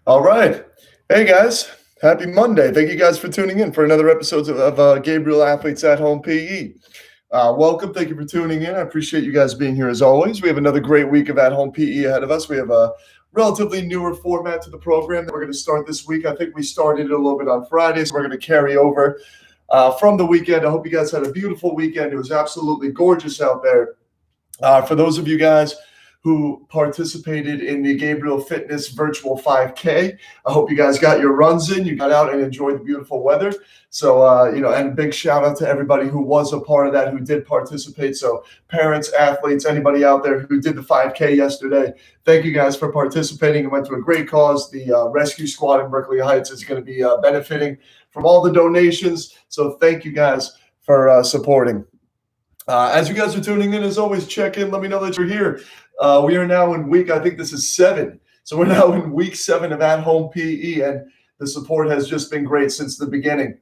All right. Hey guys, happy Monday. Thank you guys for tuning in for another episode of Gabriel Athletes at Home PE. Welcome. Thank you for tuning in. I appreciate you guys being here as always. We have another great week of at home PE ahead of us. We have a relatively newer format to the program that we're going to start this week. I think we started it a little bit on Friday, so we're going to carry over from the weekend. I hope you guys had a beautiful weekend. It was absolutely gorgeous out there. For those of you guys who participated in the Gabriel Fitness virtual 5K. I hope you guys got your runs in. You got out and enjoyed the beautiful weather. So, and big shout out to everybody who was a part of that, who did participate. So parents, athletes, anybody out there who did the 5K yesterday, thank you guys for participating. It went to a great cause. The rescue squad in Berkeley Heights is going to be benefiting from all the donations. So thank you guys for supporting. As you guys are tuning in, as always, check in. Let me know that you're here. We are now in week, I think this is 7. So we're now in week 7 of at-home PE, and the support has just been great since the beginning.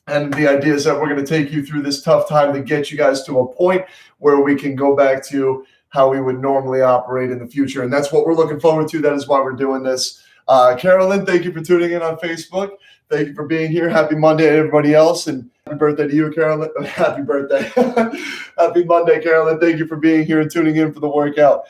And the idea is that we're going to take you through this tough time to get you guys to a point where we can go back to how we would normally operate in the future. And that's what we're looking forward to. That is why we're doing this. Carolyn, thank you for tuning in on Facebook. Thank you for being here. Happy Monday to everybody else. And happy birthday to you, Carolyn. Happy birthday. Happy Monday, Carolyn. Thank you for being here and tuning in for the workout.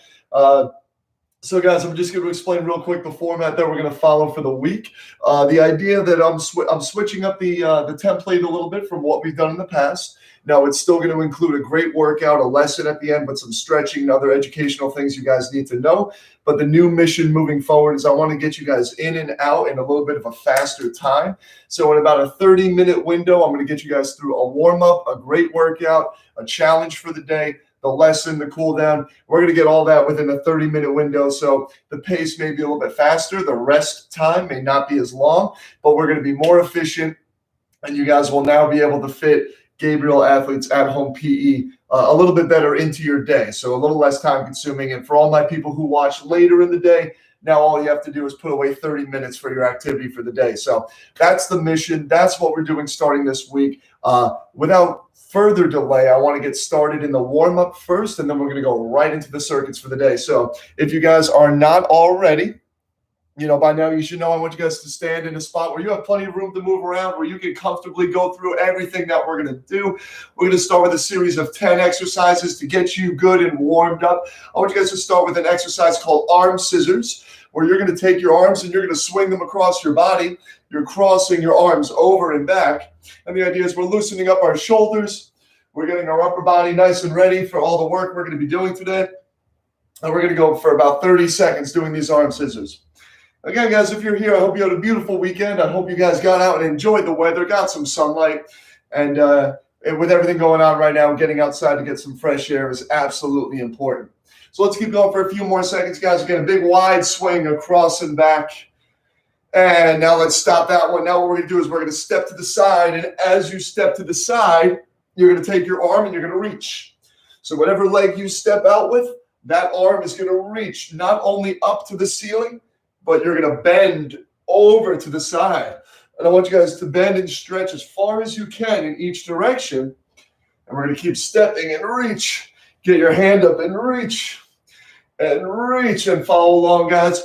So, guys, I'm just going to explain real quick the format that we're going to follow for the week. The idea that I'm switching up the template a little bit from what we've done in the past. Now, it's still going to include a great workout, a lesson at the end, but some stretching and other educational things you guys need to know. But the new mission moving forward is I want to get you guys in and out in a little bit of a faster time. So in about a 30-minute window, I'm going to get you guys through a warm-up, a great workout, a challenge for the day, the lesson, the cool down. We're going to get all that within a 30-minute window. So the pace may be a little bit faster. The rest time may not be as long, but we're going to be more efficient. And you guys will now be able to fit Gabriel Athletes at Home PE a little bit better into your day. So a little less time consuming. And for all my people who watch later in the day, now all you have to do is put away 30 minutes for your activity for the day. So that's the mission. That's what we're doing starting this week. Without further delay, I want to get started in the warm-up first, and then we're going to go right into the circuits for the day. So if you guys are not already, by now you should know I want you guys to stand in a spot where you have plenty of room to move around, where you can comfortably go through everything that we're going to do. We're going to start with a series of 10 exercises to get you good and warmed up. I want you guys to start with an exercise called arm scissors, where you're going to take your arms and you're going to swing them across your body. You're crossing your arms over and back. And the idea is we're loosening up our shoulders. We're getting our upper body nice and ready for all the work we're going to be doing today. And we're going to go for about 30 seconds doing these arm scissors. Again, guys, if you're here, I hope you had a beautiful weekend. I hope you guys got out and enjoyed the weather, got some sunlight. And with everything going on right now, getting outside to get some fresh air is absolutely important. So let's keep going for a few more seconds, guys. Again, a big wide swing across and back. And now let's stop that one. Now what we're going to do is we're going to step to the side. And as you step to the side, you're going to take your arm and you're going to reach. So whatever leg you step out with, that arm is going to reach not only up to the ceiling, but you're going to bend over to the side. And I want you guys to bend and stretch as far as you can in each direction. And we're going to keep stepping and reach. Get your hand up and reach and follow along, guys.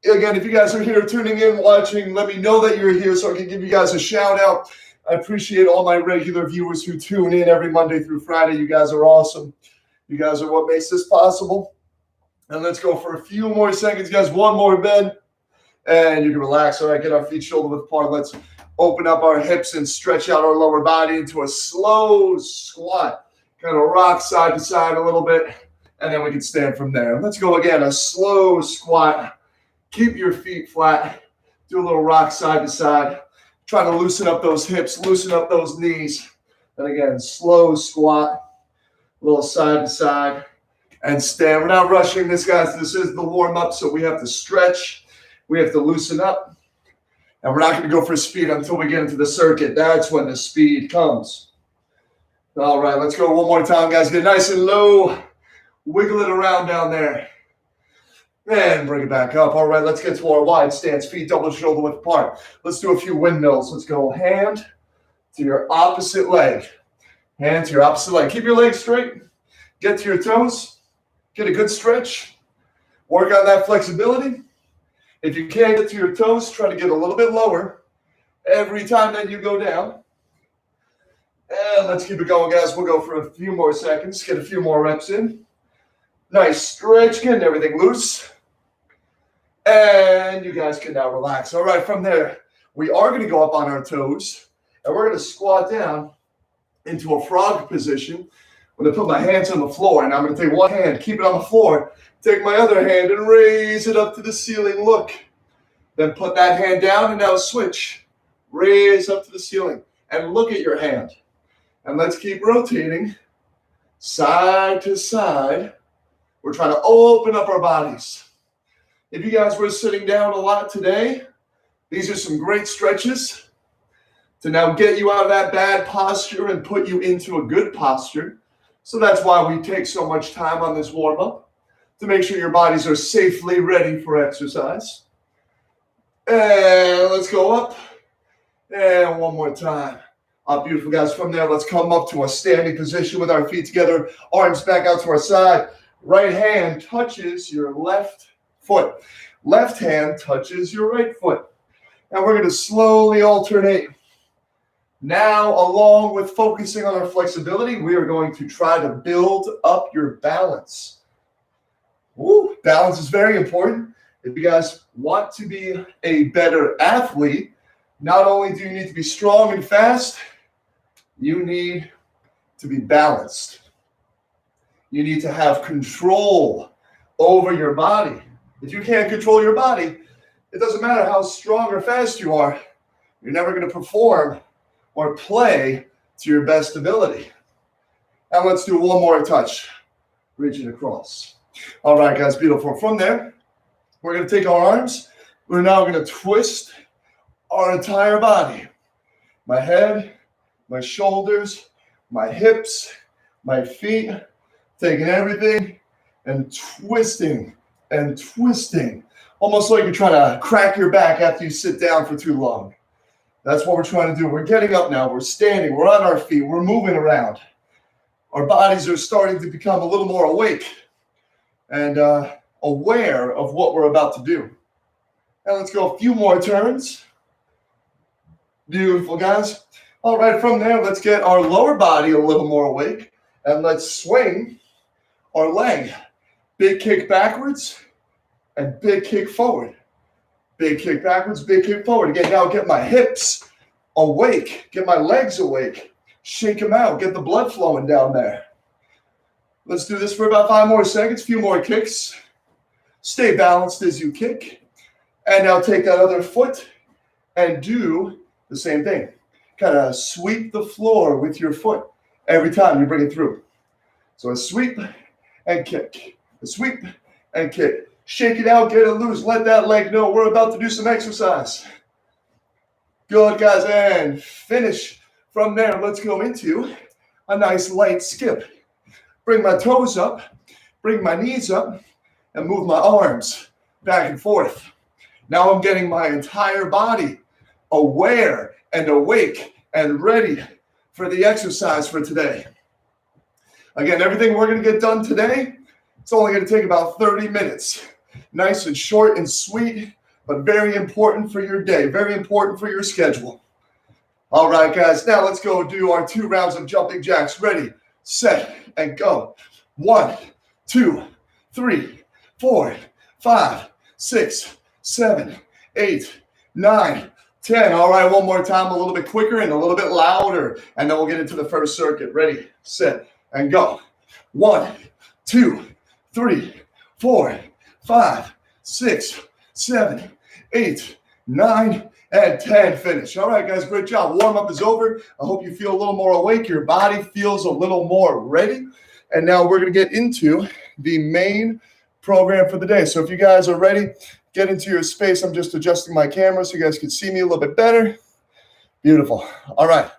Again, if you guys are here tuning in, watching, let me know that you're here so I can give you guys a shout out. I appreciate all my regular viewers who tune in every Monday through Friday. You guys are awesome. You guys are what makes this possible. And let's go for a few more seconds, guys. One more bend. And you can relax. All right, get our feet shoulder width apart. Let's open up our hips and stretch out our lower body into a slow squat. Kind of rock side to side a little bit. And then we can stand from there. Let's go again. A slow squat. Keep your feet flat. Do a little rock side to side. Try to loosen up those hips. Loosen up those knees. And again, slow squat. A little side to side. And stand. We're not rushing this, guys. This is the warm-up, so we have to stretch. We have to loosen up. And we're not going to go for speed until we get into the circuit. That's when the speed comes. All right, let's go one more time, guys. Get nice and low. Wiggle it around down there. And bring it back up. All right, let's get to our wide stance. Feet double shoulder width apart. Let's do a few windmills. Let's go hand to your opposite leg. Hand to your opposite leg. Keep your legs straight. Get to your toes. Get a good stretch. Work on that flexibility. If you can't get to your toes, try to get a little bit lower every time that you go down. And let's keep it going, guys. We'll go for a few more seconds, get a few more reps in. Nice stretch, getting everything loose. And you guys can now relax. All right, from there, we are going to go up on our toes, and we're going to squat down into a frog position. I'm going to put my hands on the floor, and I'm going to take one hand, keep it on the floor, take my other hand and raise it up to the ceiling. Look. Then put that hand down and now switch. Raise up to the ceiling and look at your hand. And let's keep rotating side to side. We're trying to open up our bodies. If you guys were sitting down a lot today, these are some great stretches to now get you out of that bad posture and put you into a good posture. So that's why we take so much time on this warm-up, to make sure your bodies are safely ready for exercise. And let's go up. And one more time. Beautiful, guys. From there, let's come up to a standing position with our feet together, arms back out to our side. Right hand touches your left foot. Left hand touches your right foot. And we're going to slowly alternate. Now, along with focusing on our flexibility, we are going to try to build up your balance. Woo, balance is very important. If you guys want to be a better athlete, not only do you need to be strong and fast, you need to be balanced. You need to have control over your body. If you can't control your body, it doesn't matter how strong or fast you are, you're never going to perform or play to your best ability. And let's do one more touch, reaching across. All right, guys, beautiful. From there, we're going to take our arms. We're now going to twist our entire body. My head, my shoulders, my hips, my feet, taking everything and twisting, almost like you're trying to crack your back after you sit down for too long. That's what we're trying to do. We're getting up now. We're standing. We're on our feet. We're moving around. Our bodies are starting to become a little more awake and aware of what we're about to do. And let's go a few more turns. Beautiful, guys. All right, from there, let's get our lower body a little more awake. And let's swing our leg. Big kick backwards and big kick forward. Big kick backwards, big kick forward. Again, now get my hips awake. Get my legs awake. Shake them out. Get the blood flowing down there. Let's do this for about 5 more seconds. Few more kicks. Stay balanced as you kick. And now take that other foot and do the same thing. Kind of sweep the floor with your foot every time you bring it through. So a sweep and kick. A sweep and kick. Shake it out, get it loose. Let that leg know we're about to do some exercise. Good, guys. And finish. From there, let's go into a nice light skip. Bring my toes up, bring my knees up, and move my arms back and forth. Now I'm getting my entire body aware and awake and ready for the exercise for today. Again, everything we're going to get done today, it's only going to take about 30 minutes. Nice and short and sweet, but very important for your day, very important for your schedule. All right, guys, now let's go do our 2 rounds of jumping jacks. Ready, set, and go. 1, 2, 3, 4, 5, 6, 7, 8, 9, 10. All right, one more time, a little bit quicker and a little bit louder, and then we'll get into the first circuit. Ready, set, and go. 1, 2, 3, 4, 5, 6, 7, 8, 9, and 10. Finish. All right, guys, great job. Warm-up is over. I hope you feel a little more awake. Your body feels a little more ready. And now we're going to get into the main program for the day. So if you guys are ready, get into your space. I'm just adjusting my camera so you guys can see me a little bit better. Beautiful. All right.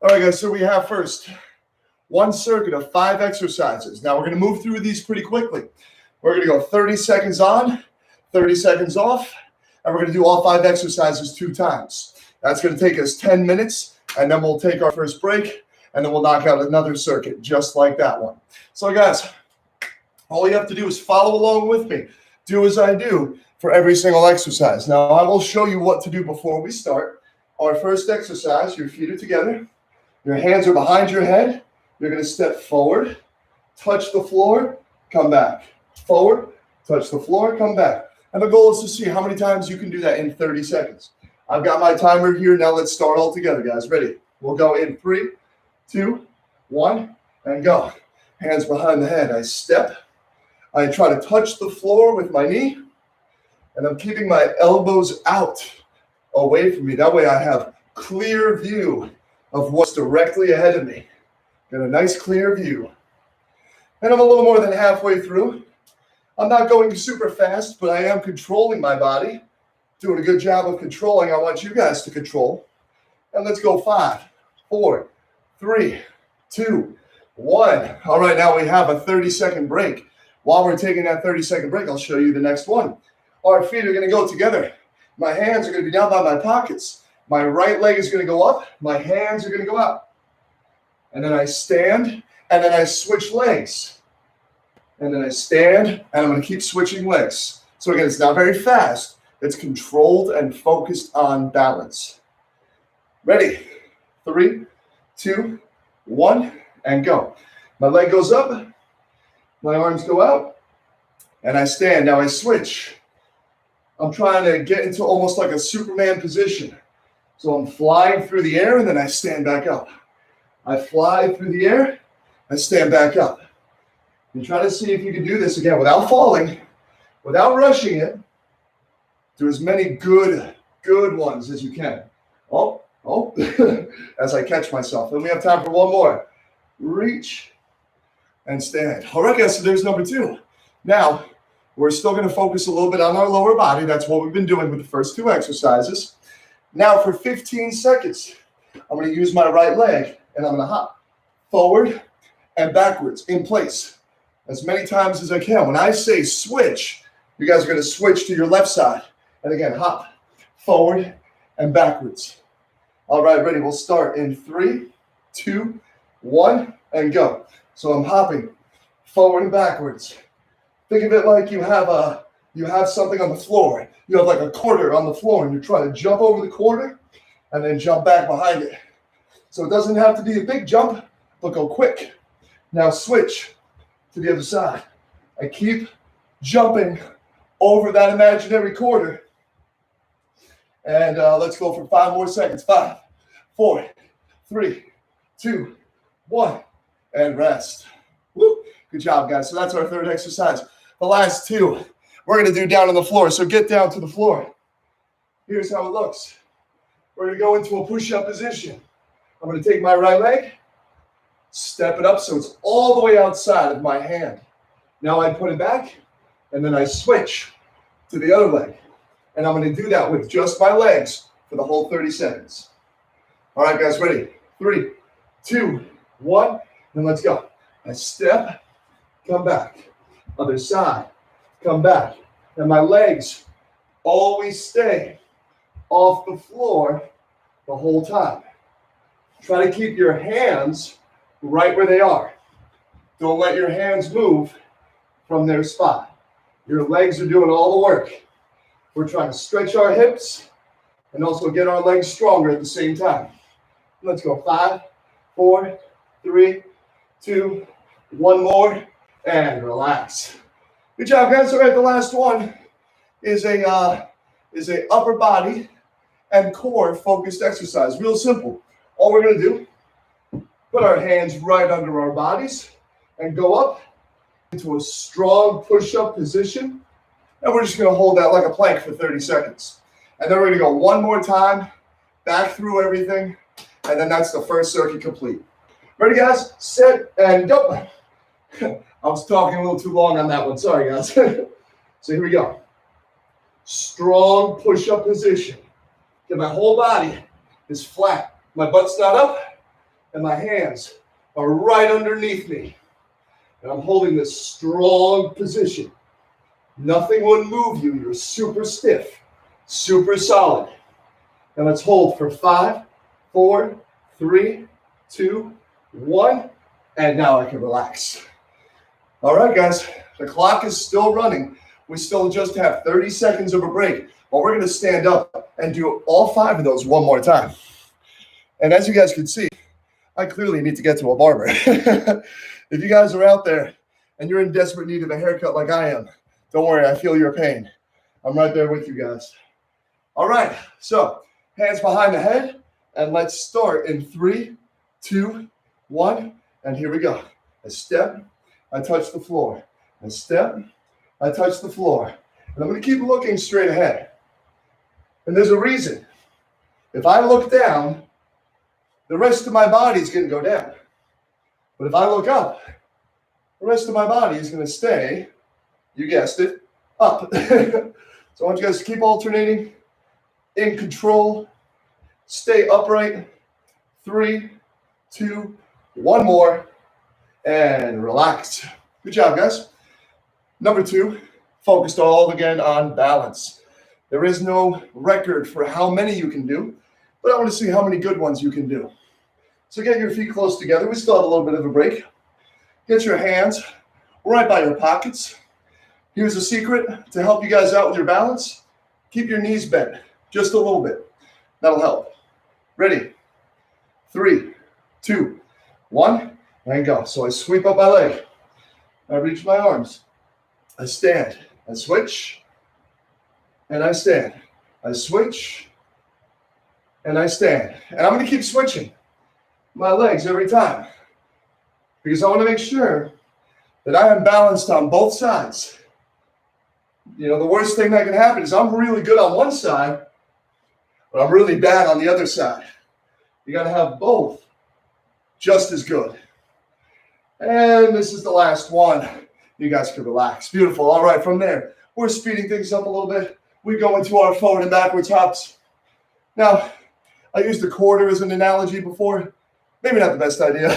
All right, guys, so we have first 1 circuit of 5 exercises. Now we're going to move through these pretty quickly. We're going to go 30 seconds on, 30 seconds off, and we're going to do all 5 exercises 2 times. That's going to take us 10 minutes, and then we'll take our first break, and then we'll knock out another circuit just like that one. So, guys, all you have to do is follow along with me. Do as I do. for every single exercise. Now, I will show you what to do before we start. Our first exercise, your feet are together, your hands are behind your head. You're going to step forward, touch the floor, come back. Forward, touch the floor, come back. And the goal is to see how many times you can do that in 30 seconds. I've got my timer here. Now let's start all together, guys. Ready? We'll go in 3, 2, 1, and go. Hands behind the head. I step. I try to touch the floor with my knee, and I'm keeping my elbows out away from me. That way I have clear view of what's directly ahead of me. Got a nice clear view. And I'm a little more than halfway through. I'm not going super fast, but I am controlling my body. Doing a good job of controlling. I want you guys to control. And let's go 5, 4, 3, 2, 1. All right, now we have a 30-second break. While we're taking that 30-second break, I'll show you the next one. Our feet are going to go together. My hands are going to be down by my pockets. My right leg is going to go up. My hands are going to go out. And then I stand, and then I switch legs. And then I stand, and I'm going to keep switching legs. So again, it's not very fast. It's controlled and focused on balance. Ready? 3, 2, 1, and go. My leg goes up. My arms go out. And I stand. Now I switch. I'm trying to get into almost like a Superman position. So I'm flying through the air, and then I stand back up. I fly through the air. I stand back up. And try to see if you can do this again without falling, without rushing it. Do as many good ones as you can. Oh, as I catch myself. Then we have time for one more. Reach and stand. All right, guys, so there's number 2. Now, we're still going to focus a little bit on our lower body. That's what we've been doing with the first 2 exercises. Now, for 15 seconds, I'm going to use my right leg, and I'm going to hop forward and backwards in place as many times as I can. When I say switch, you guys are going to switch to your left side. And again, hop forward and backwards. All right, ready? We'll start in 3, 2, 1, and go. So I'm hopping forward and backwards. Think of it like you have something on the floor. You have like a quarter on the floor, and you're trying to jump over the quarter and then jump back behind it. So it doesn't have to be a big jump, but go quick. Now switch to the other side. I keep jumping over that imaginary quarter. And let's go for 5 more seconds. 5, 4, 3, 2, 1, and rest. Woo. Good job, guys. So that's our 3rd exercise. The last 2, we're going to do down on the floor. So get down to the floor. Here's how it looks. We're going to go into a push-up position. I'm going to take my right leg, step it up so it's all the way outside of my hand. Now I put it back, and then I switch to the other leg. And I'm going to do that with just my legs for the whole 30 seconds. All right, guys, ready? 3, 2, 1, and let's go. I step, come back. Other side, come back. And my legs always stay off the floor the whole time. Try to keep your hands right where they are. Don't let your hands move from their spot. Your legs are doing all the work. We're trying to stretch our hips and also get our legs stronger at the same time. Let's go. 5, 4, 3, 2, 1 more, and relax. Good job, guys. All right, the last one is a upper body and core focused exercise. Real simple. All we're going to do, put our hands right under our bodies and go up into a strong push-up position. And we're just going to hold that like a plank for 30 seconds. And then we're going to go one more time, back through everything, and then that's the first circuit complete. Ready, guys? Set, and go. I was talking a little too long on that one. Sorry, guys. So here we go. Strong push-up position. Okay, my whole body is flat. My butt's not up, and my hands are right underneath me. And I'm holding this strong position. Nothing would move you. You're super stiff, super solid. And let's hold for 5, 4, 3, 2, 1. And now I can relax. All right, guys, the clock is still running. We still just have 30 seconds of a break, but we're going to stand up and do all 5 of those one more time. And as you guys can see, I clearly need to get to a barber. If you guys are out there and you're in desperate need of a haircut like I am, don't worry, I feel your pain. I'm right there with you guys. All right, so hands behind the head, and let's start in 3, 2, 1, and here we go. A step, I touch the floor. A step, I touch the floor. And I'm going to keep looking straight ahead. And there's a reason. If I look down, the rest of my body is going to go down. But if I look up, the rest of my body is going to stay, you guessed it, up. So I want you guys to keep alternating, in control, stay upright. 3, 2, 1 more, and relax. Good job, guys. Number 2, focused all again on balance. There is no record for how many you can do, but I want to see how many good ones you can do. So get your feet close together. We still have a little bit of a break. Get your hands right by your pockets. Here's a secret to help you guys out with your balance. Keep your knees bent just a little bit. That'll help. Ready? 3, 2, 1, and go. So I sweep up my leg. I reach my arms. I stand. I switch. And I stand. I switch. And I stand. And I'm going to keep switching my legs every time, because I want to make sure that I am balanced on both sides. You know, the worst thing that can happen is I'm really good on one side, but I'm really bad on the other side. You got to have both just as good. And this is the last one. You guys can relax. Beautiful. All right, from there, we're speeding things up a little bit. We go into our forward and backwards hops. Now, I used a quarter as an analogy before. Maybe not the best idea.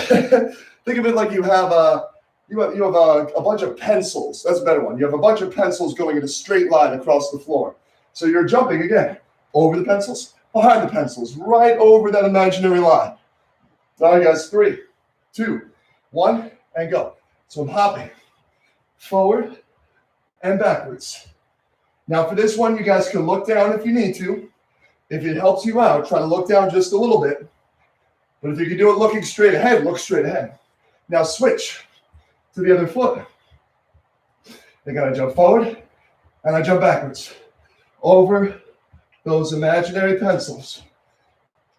Think of it like you have a bunch of pencils. That's a better one. You have a bunch of pencils going in a straight line across the floor. So you're jumping again over the pencils, behind the pencils, right over that imaginary line. All right, guys, 3, 2, 1, and go. So I'm hopping forward and backwards. Now for this one, you guys can look down if you need to. If it helps you out, try to look down just a little bit. But if you can do it looking straight ahead, look straight ahead. Now switch to the other foot. Then I jump forward and I jump backwards over those imaginary pencils.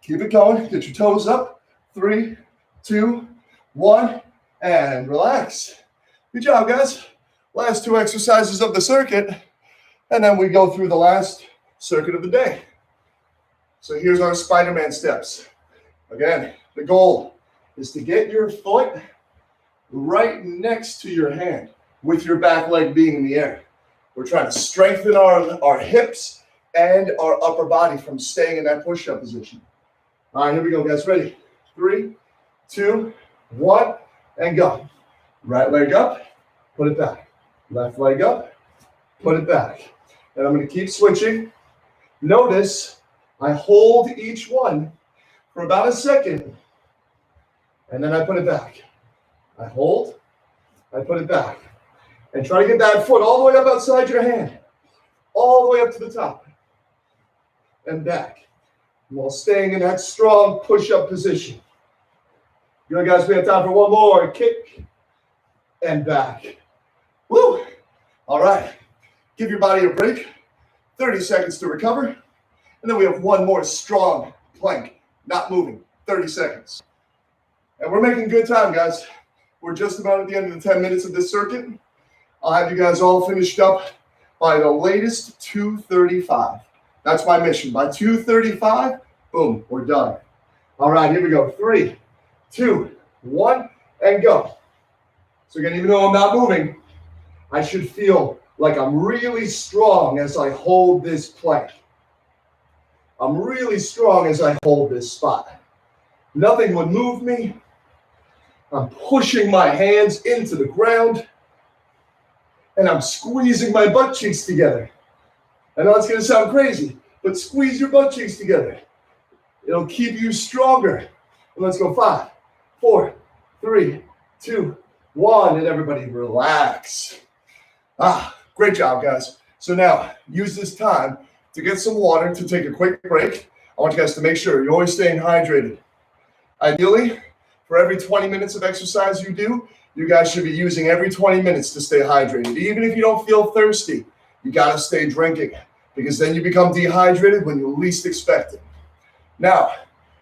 Keep it going. Get your toes up. 3, 2, 1, and relax. Good job, guys. Last 2 exercises of the circuit, and then we go through the last circuit of the day. So here's our Spider-Man steps. Again, the goal is to get your foot right next to your hand with your back leg being in the air. We're trying to strengthen our hips and our upper body from staying in that push-up position. All right, here we go, guys. Ready? 3, 2, 1, and go. Right leg up, put it back. Left leg up, put it back. And I'm going to keep switching. Notice I hold each one for about a second, and then I put it back. I hold, I put it back. And try to get that foot all the way up outside your hand, all the way up to the top, and back, while staying in that strong push-up position. Good, guys, we have time for one more. Kick, and back. Woo! All right, give your body a break, 30 seconds to recover, and then we have one more strong plank. Not moving, 30 seconds. And we're making good time, guys. We're just about at the end of the 10 minutes of this circuit. I'll have you guys all finished up by the latest 2:35. That's my mission. By 2:35, boom, we're done. All right, here we go. 3, 2, 1, and go. So again, even though I'm not moving, I should feel like I'm really strong as I hold this plank. I'm really strong as I hold this spot. Nothing would move me. I'm pushing my hands into the ground, and I'm squeezing my butt cheeks together. I know it's going to sound crazy, but squeeze your butt cheeks together. It'll keep you stronger. And let's go 5, 4, 3, 2, 1, and everybody relax. Great job, guys. So now use this time to get some water, to take a quick break. I want you guys to make sure you're always staying hydrated. Ideally, for every 20 minutes of exercise you do, you guys should be using every 20 minutes to stay hydrated. Even if you don't feel thirsty, you got to stay drinking, because then you become dehydrated when you least expect it. Now,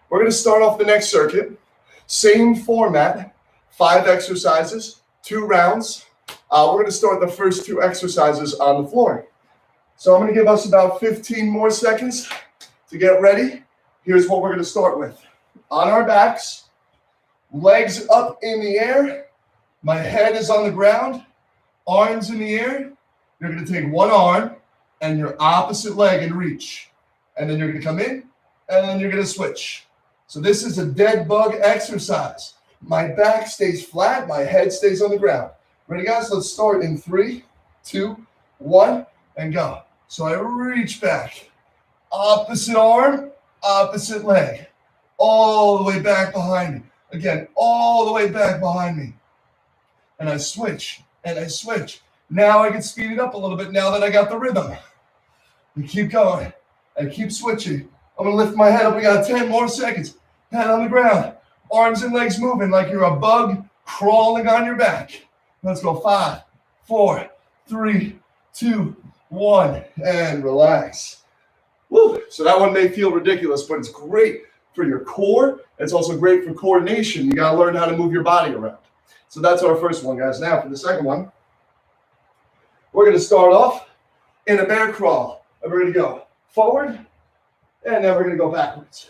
we're going to start off the next circuit. Same format, 5 exercises, 2 rounds. We're going to start the first 2 exercises on the floor. So I'm going to give us about 15 more seconds to get ready. Here's what we're going to start with. On our backs, legs up in the air. My head is on the ground, arms in the air. You're going to take one arm and your opposite leg and reach. And then you're going to come in, and then you're going to switch. So this is a dead bug exercise. My back stays flat, my head stays on the ground. Ready, guys? Let's start in 3, 2, 1, and go. So I reach back. Opposite arm, opposite leg. All the way back behind me. Again, all the way back behind me. And I switch, and I switch. Now I can speed it up a little bit now that I got the rhythm. And keep going, and keep switching. I'm gonna lift my head up. We got 10 more seconds. Head on the ground. Arms and legs moving like you're a bug crawling on your back. Let's go. 5, 4, 3, 2, 1, and relax. Woo. So that one may feel ridiculous, but it's great for your core. It's also great for coordination. You gotta learn how to move your body around. So that's our first one, guys. Now for the second one, we're gonna start off in a bear crawl. And we're gonna go forward, and then we're gonna go backwards.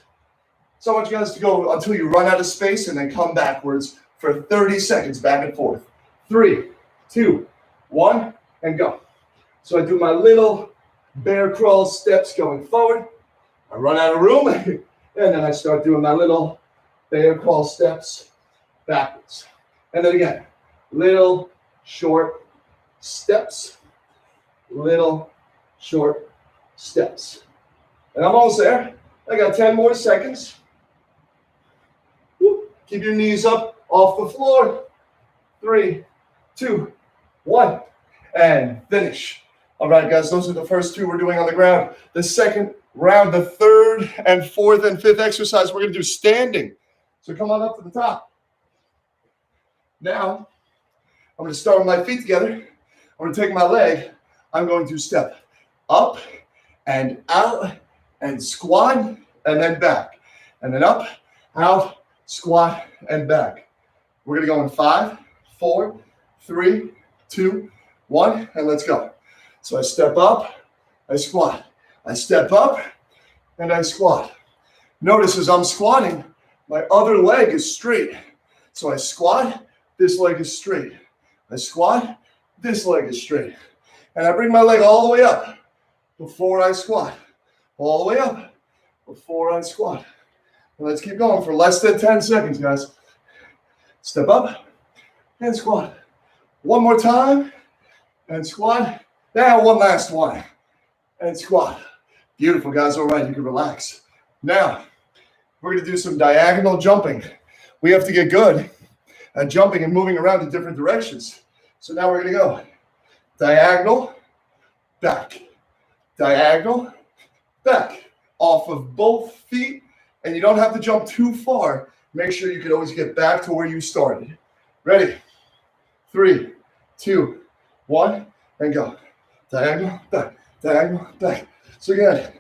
So I want you guys to go until you run out of space, and then come backwards for 30 seconds, back and forth. 3, 2, 1, and go. So I do my little bear crawl steps going forward. I run out of room, and then I start doing my little bear crawl steps backwards. And then again, little short steps, little short steps. And I'm almost there. I got 10 more seconds. Woo. Keep your knees up off the floor. 3, 2, 1, and finish. All right, guys, those are the first 2 we're doing on the ground. The second round, the third and fourth and fifth exercise, we're going to do standing. So come on up to the top. Now, I'm going to start with my feet together. I'm going to take my leg. I'm going to step up and out and squat and then back. And then up, out, squat, and back. We're going to go in 5, 4, 3, 2, 1, and let's go. So I step up, I squat. I step up, and I squat. Notice as I'm squatting, my other leg is straight. So I squat, this leg is straight. I squat, this leg is straight. And I bring my leg all the way up before I squat. All the way up before I squat. And let's keep going for less than 10 seconds, guys. Step up and squat. One more time and squat. Now one last one and squat. Beautiful, guys. All right, you can relax. Now, we're going to do some diagonal jumping. We have to get good at jumping and moving around in different directions. So now we're going to go diagonal, back, diagonal, back, off of both feet. And you don't have to jump too far. Make sure you can always get back to where you started. Ready? 3, 2, 1, and go. Diagonal, back, diagonal, back. So again,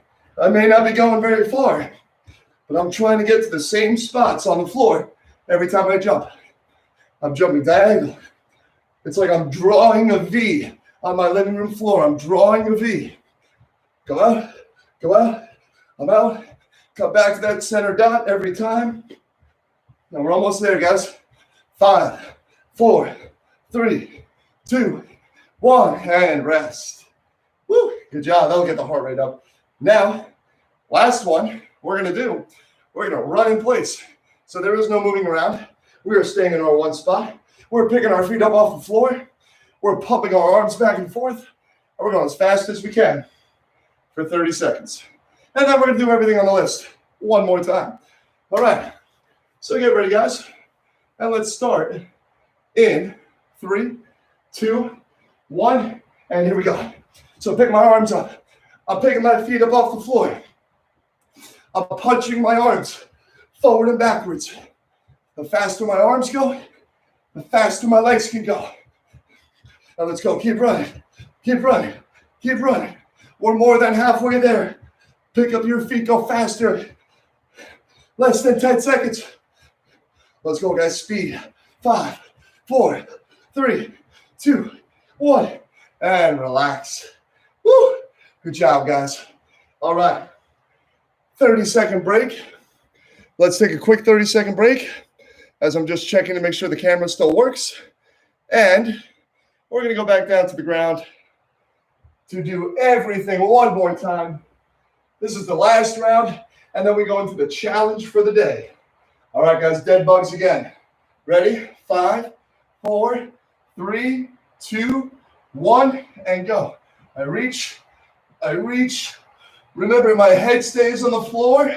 I may not be going very far, but I'm trying to get to the same spots on the floor every time I jump. I'm jumping diagonal. It's like I'm drawing a V on my living room floor. I'm drawing a V. Go out, I'm out. Come back to that center dot every time. Now we're almost there, guys. 5, 4, 3, 2, 1, and rest. Woo, good job. That'll get the heart rate up. Now, last one we're going to do, we're going to run in place. So there is no moving around. We are staying in our one spot. We're picking our feet up off the floor. We're pumping our arms back and forth. And we're going as fast as we can for 30 seconds. And then we're going to do everything on the list one more time. All right. So get ready, guys. And let's start in 3, 2, 1, And here we go. So pick my arms up. I'm picking my feet up off the floor. I'm punching my arms forward and backwards. The faster my arms go, the faster my legs can go. Now let's go. Keep running. Keep running. Keep running. We're more than halfway there. Pick up your feet. Go faster. Less than 10 seconds. Let's go, guys. Speed. 5, 4, 3, 2, 1. And relax. Woo! Good job, guys. All right. 30-second break. Let's take a quick 30-second break as I'm just checking to make sure the camera still works. And we're going to go back down to the ground to do everything one more time. This is the last round, and then we go into the challenge for the day. All right, guys, dead bugs again. Ready? 5, 4, 3, 2, 1, and go. I reach. Remember, my head stays on the floor,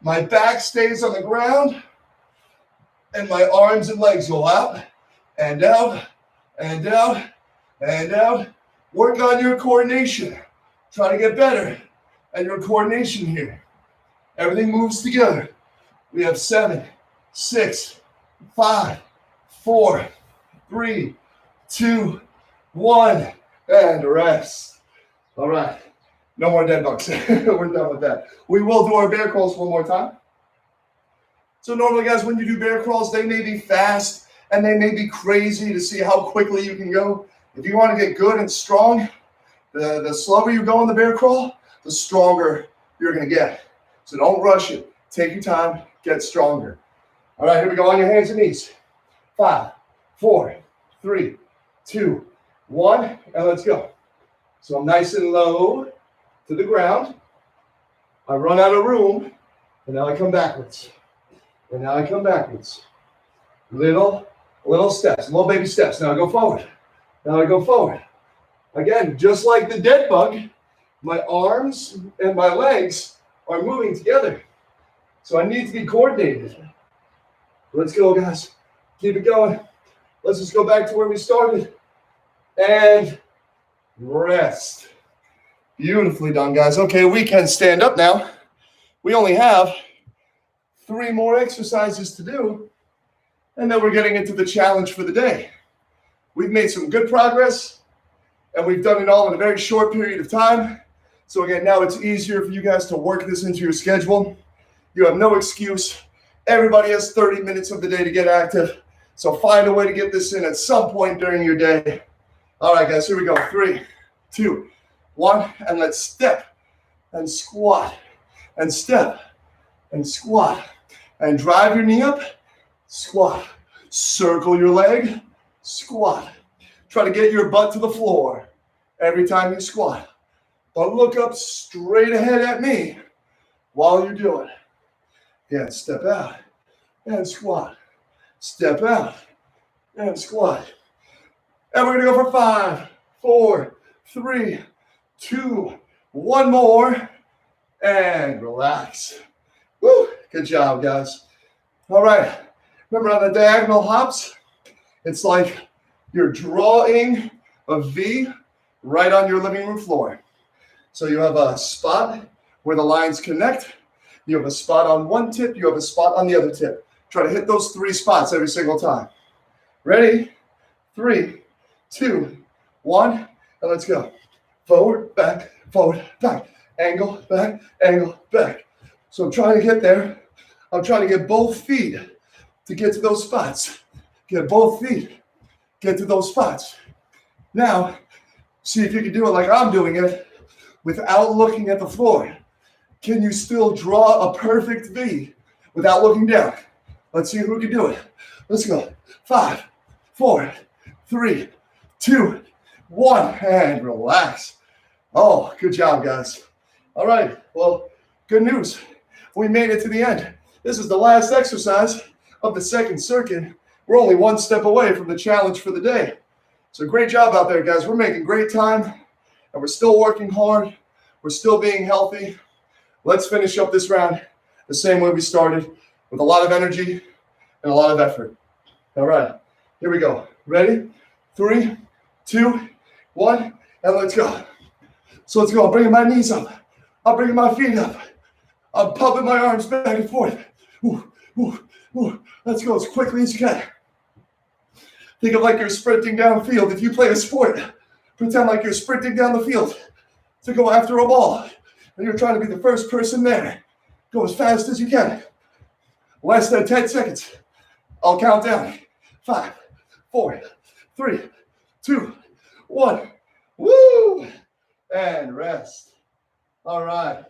my back stays on the ground, and my arms and legs go out and out and out and out. Work on your coordination. Try to get better at your coordination here. Everything moves together. We have 7, 6, 5, 4, 3, 2, 1, and rest. All right. No more dead bugs. We're done with that. We will do our bear crawls one more time. So normally, guys, when you do bear crawls, they may be fast and they may be crazy to see how quickly you can go. If you want to get good and strong, the slower you go in the bear crawl, the stronger you're going to get. So don't rush it. Take your time. Get stronger. All right, here we go on your hands and knees. 5, 4, 3, 2, 1, and let's go. So I'm nice and low to the ground. I run out of room, and now I come backwards. And now I come backwards. Little steps, little baby steps. Now I go forward. Now I go forward. Again, just like the dead bug, my arms and my legs are moving together. So I need to be coordinated. Let's go, guys. Keep it going. Let's just go back to where we started. And rest. Beautifully done, guys. Okay, we can stand up now. We only have 3 more exercises to do, and then we're getting into the challenge for the day. We've made some good progress, and we've done it all in a very short period of time. So again, now it's easier for you guys to work this into your schedule. You have no excuse. Everybody has 30 minutes of the day to get active. So find a way to get this in at some point during your day. All right, guys, here we go. 3, 2, 1, and let's step and squat and step and squat and drive your knee up, squat. Circle your leg, squat. Try to get your butt to the floor every time you squat. But look up straight ahead at me while you do it. Again, step out and squat. Step out and squat. And we're going to go for 5, 4, 3, 2, 1 more. And relax. Woo, good job, guys. All right. Remember on the diagonal hops, it's like you're drawing a V right on your living room floor. So you have a spot where the lines connect. You have a spot on one tip. You have a spot on the other tip. Try to hit those 3 spots every single time. Ready? 3, 2, 1, and let's go. Forward, back, angle, back. So I'm trying to get there. I'm trying to get both feet to get to those spots. Get both feet, get to those spots. Now, see if you can do it like I'm doing it without looking at the floor. Can you still draw a perfect V without looking down? Let's see who can do it. Let's go. 5, 4, 3, 2, 1, and relax. Oh, good job, guys. All right, well, good news. We made it to the end. This is the last exercise of the second circuit. We're only 1 step away from the challenge for the day. So great job out there, guys. We're making great time, and we're still working hard. We're still being healthy. Let's finish up this round the same way we started, with a lot of energy and a lot of effort. All right, here we go. Ready? 3, 2, 1, and let's go. So let's go. I'm bringing my knees up. I'm bringing my feet up. I'm pumping my arms back and forth. Ooh, ooh, ooh. Let's go as quickly as you can. Think of like you're sprinting downfield. If you play a sport, pretend like you're sprinting down the field to go after a ball, and you're trying to be the first person there. Go as fast as you can. Less than 10 seconds. I'll count down. 5, 4, 3, 2, 1. Woo! And rest. All right.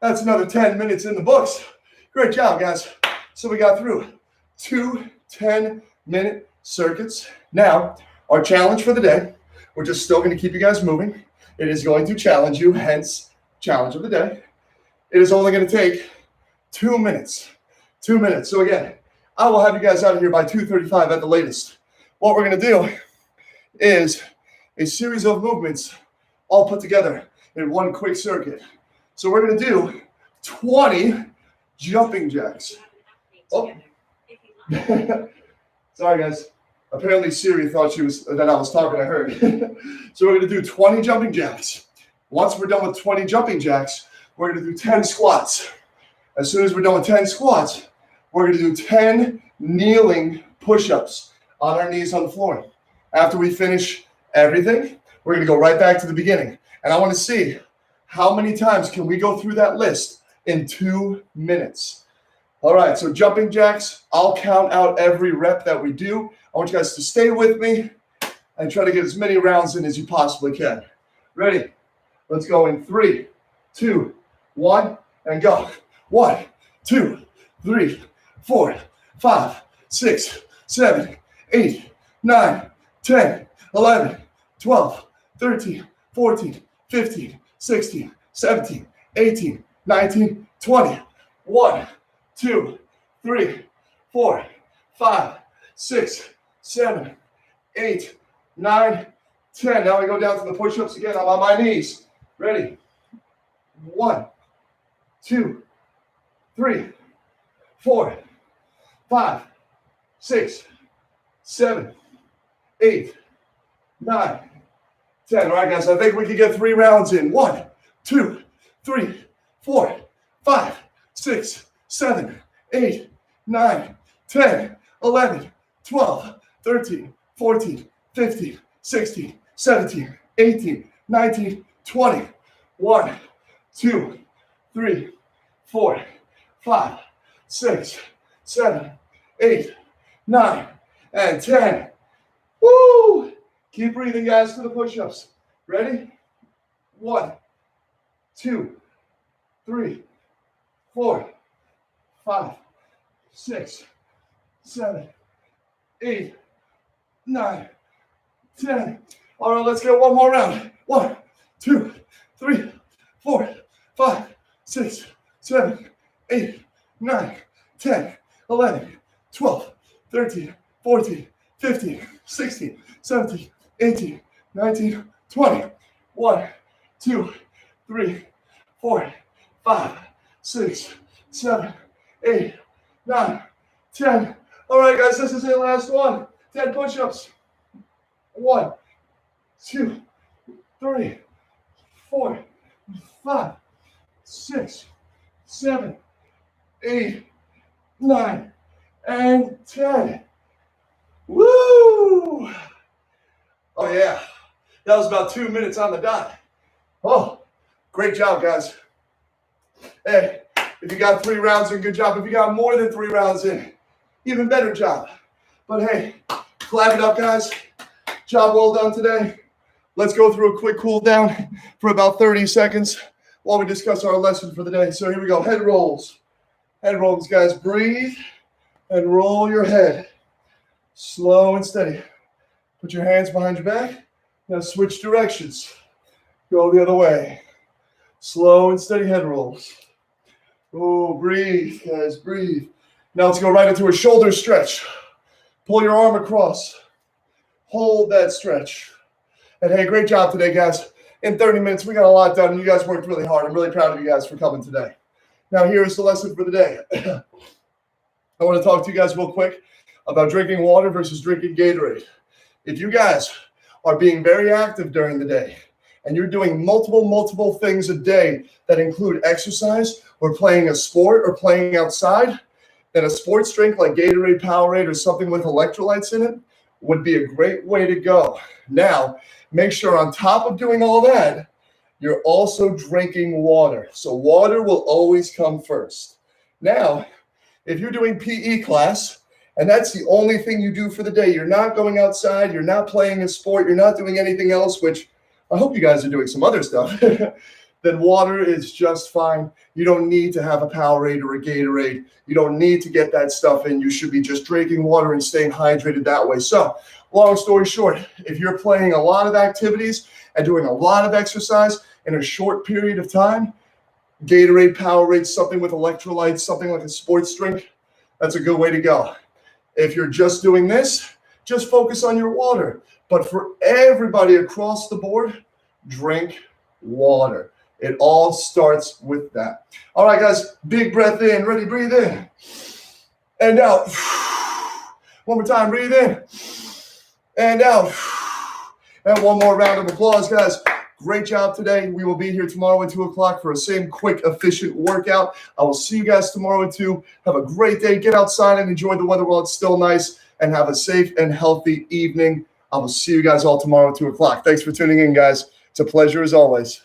That's another 10 minutes in the books. Great job, guys. So we got through 2 10-minute circuits. Now, our challenge for the day, we're just still going to keep you guys moving. It is going to challenge you, hence challenge of the day. It is only going to take 2 minutes. 2 minutes. So again, I will have you guys out of here by 2:35 at the latest. What we're going to do is a series of movements all put together in one quick circuit. So we're going to do 20 jumping jacks. Oh. Sorry, guys. Apparently Siri thought that I was talking to her. So we're going to do 20 jumping jacks. Once we're done with 20 jumping jacks, we're going to do 10 squats. As soon as we're done with 10 squats, we're going to do 10 kneeling push-ups on our knees on the floor. After we finish everything, we're going to go right back to the beginning. And I want to see how many times can we go through that list in 2 minutes. All right, so jumping jacks, I'll count out every rep that we do. I want you guys to stay with me and try to get as many rounds in as you possibly can. Ready? Let's go in 3, 2, 1, and go. 1, 2, 3, 4, 5, 6, 7, 8, 9, 10, 11, 12, 13, 14, 15, 16, 17, 18, 19, 20. 1, 2, 3, 4, 5, 6, 7, 8, 9, 10. Now we go down to the push-ups again. I'm on my knees. Ready? 1, 2, 3, 4, 5, 6, 7, 8, 9, 10. All right, guys, I think we can get 3 rounds in. 1, 2, 3, 4, 5, 6, 7, 8, 9, 10, 11, 12, 13, 14, 15, 16, 17, 18, 19, 20. 1, 2, 3, 4, 5, 6, 7, 8, 9, and 10. Woo! Keep breathing, guys, to the push-ups. Ready? 1, 2, 3, 4, 5, 6, 7, 8, 9, 10. All right, let's get one more round. 1, 2, 3, 4, 5, 6, 7, 8, 9, 10, 11, 12, 13, 14, 15, 16, 17, 18, 19, 20. 1, 2, 3, 4, 5, 6, 7, 8, 9, 10. All right, guys, this is the last one. 10 push-ups. 1, 2, 3, 4, 5, 6, 7, 8, 9, and 10. Woo! Oh, yeah. That was about 2 minutes on the dot. Oh, great job, guys. Hey, if you got 3 rounds in, good job. If you got more than 3 rounds in, even better job. But hey, clap it up, guys. Job well done today. Let's go through a quick cool down for about 30 seconds while we discuss our lesson for the day. So here we go. Head rolls. Head rolls, guys. Breathe and roll your head. Slow and steady. Put your hands behind your back. Now switch directions. Go the other way. Slow and steady head rolls. Oh, breathe, guys, breathe. Now let's go right into a shoulder stretch. Pull your arm across. Hold that stretch. And hey, great job today, guys. In 30 minutes, we got a lot done. You guys worked really hard. I'm really proud of you guys for coming today. Now here's the lesson for the day. I want to talk to you guys real quick about drinking water versus drinking Gatorade. If you guys are being very active during the day, and you're doing multiple things a day that include exercise or playing a sport or playing outside, then a sports drink like Gatorade, Powerade, or something with electrolytes in it would be a great way to go. Now, make sure on top of doing all that, you're also drinking water. So water will always come first. Now, if you're doing PE class, and that's the only thing you do for the day, you're not going outside, you're not playing a sport, you're not doing anything else, which I hope you guys are doing some other stuff, then water is just fine. You don't need to have a Powerade or a Gatorade. You don't need to get that stuff in. You should be just drinking water and staying hydrated that way. So, long story short, if you're playing a lot of activities and doing a lot of exercise in a short period of time, Gatorade, Powerade, something with electrolytes, something like a sports drink, that's a good way to go. If you're just doing this, just focus on your water. But for everybody across the board, drink water. It all starts with that. All right, guys, big breath in. Ready? Breathe in. And out. One more time. Breathe in. And out. And one more round of applause, guys. Great job today. We will be here tomorrow at 2 o'clock for a same quick, efficient workout. I will see you guys tomorrow at 2. Have a great day. Get outside and enjoy the weather while it's still nice. And have a safe and healthy evening. I will see you guys all tomorrow at 2 o'clock. Thanks for tuning in, guys. It's a pleasure as always.